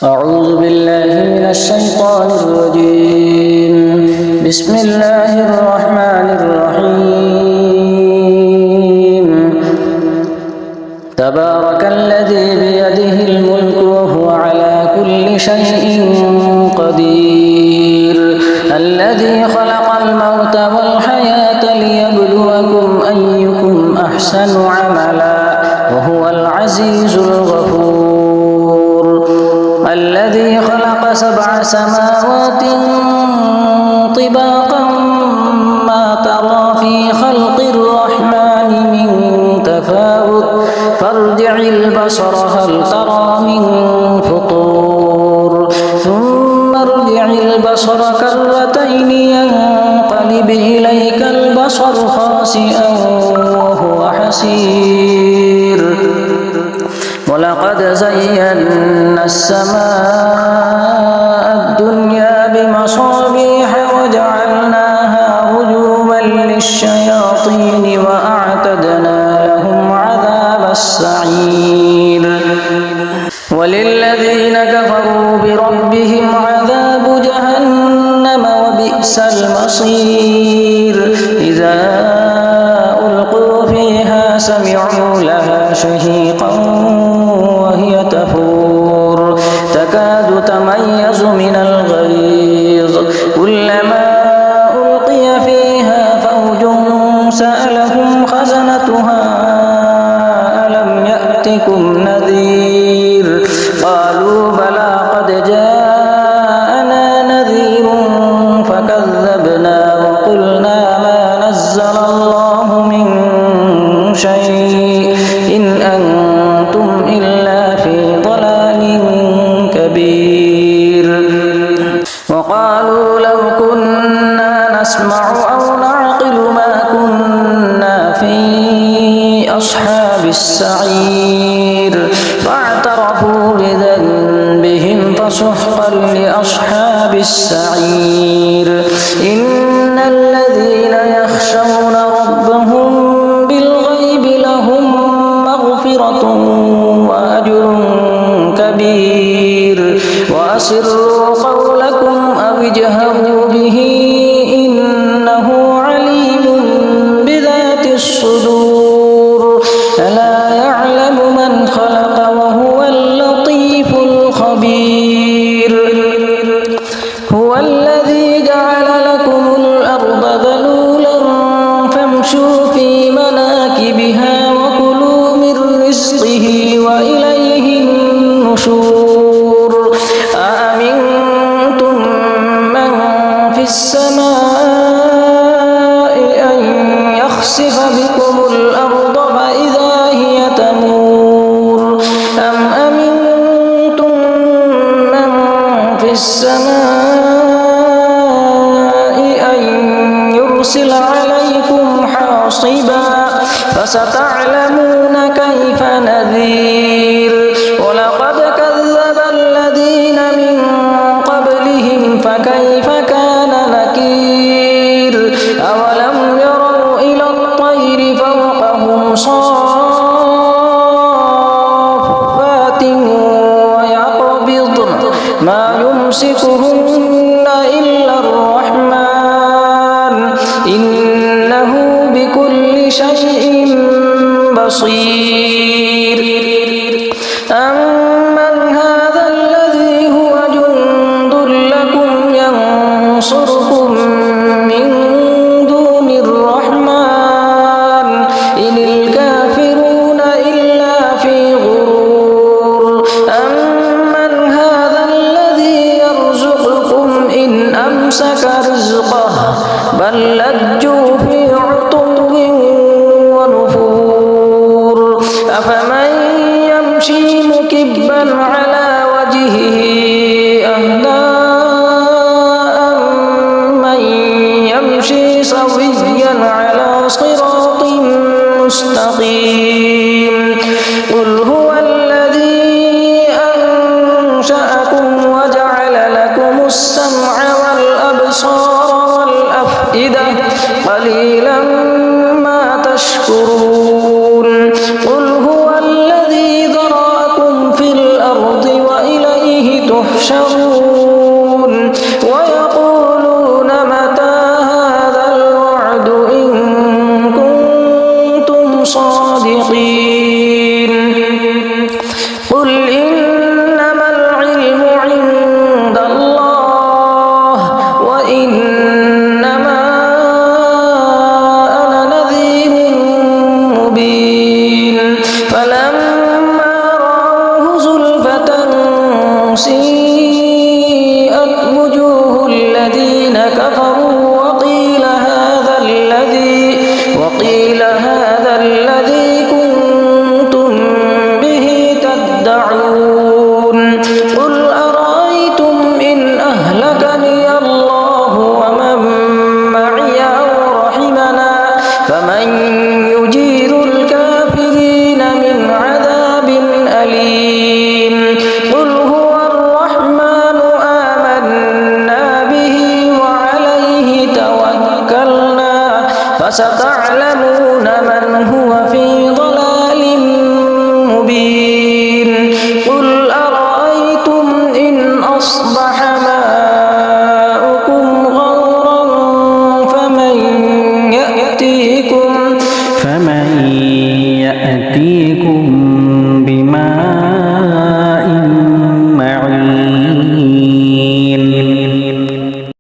أعوذ بالله من الشيطان الرجيم بسم الله الرحمن الرحيم تبارك الذي بيده الملك وهو على كل شيء قدير الذي خلق الموت والحياة ليبلوكم أيكم أحسن عملا وهو العزيز الغفور الذي خلق 7 سماوات طباقا ما ترى في خلق الرحمن من تفاوت فارجع البصر هل ترى من فطور ثم ارجع البصر كرتين ينقلب إليك البصر خاسئا وهو حسير ولقد زينا السماء الدنيا بمصابيح وجعلناها رجوما للشياطين وأعتدنا لهم عذاب السعير وللذين كفروا بربهم عذاب جهنم وبئس المصير إذا ألقوا فيها سمعوا لها شهيقا وهي تفور تكاد تميز من الغيظ كلما ألقي فيها فوج سألهم خزنتها ألم يأتكم نذير قالوا بلى قد جاءنا نذير فكذبنا وقلنا ما نزل الله من شيء إن أنتم إلا في ضلال كبير وقالوا لو كنا نسمع أو نعقل ما كنا في أصحاب السعير فاعترفوا بذنبهم فسحقا لأصحاب السعير إن الذين يخشون ربهم بالغيب لهم مغفرة وأجر كبير وأسروا قولكم أو اجهروا به إنه عليم بذات الصدور ألا يعلم من خلق وهو اللطيف الخبير هو الذي جعل لكم الأرض ذلولا فامشوا في مناكبها وكلوا من رزقه وإليه النشور أأمنتم من في السماء أن يخسف بكم الأرض فإذا هي تمور أم أمنتم من في السماء أن يرسل عليكم حاصبا فستعلمون كيف نذير ولقد كذب الذين من قبلهم فكيف كان نكير أولم يروا إلى الطير فوقهم صافات ويقبضن ما يمسكهن إلا الرحمن إنه بكل شيء بصير أمن هذا الذي هو جند لكم ينصركم من دون الرحمن إن الكافرون إلا في غرور أمن هذا الذي يرزقكم إن أمسك رزقه بل لجوا في عتو ونفور أفمن يمشي مكبا على وجهه أهدى أمن يمشي سويا على صراط مستقيم قل هو الذي أنشأكم وجعل لكم السمع والأبصار والأفئدة قليلا ما تشكرون قل هو الذي ذرأكم في الأرض وإليه يحشرون ويقولون متى هذا الوعد إن كنتم صادقين قل إنما العلم عند الله وإنما أنا نذير مبين فلما رأوه زلفة سيئت وجوه الذين كفروا وقيل هذا الذي كنتم به تدعون قل أرأيتم إن أهلكني الله ومن معي أو رحمنا فمن يجير الكافرين من عذاب أليم قل هو الرحمن آمنا به وعليه توكلنا فستعلمون من هو في ضلال مبين قل أرأيتم إن أصبح ماؤكم غورا فمن يأتيكم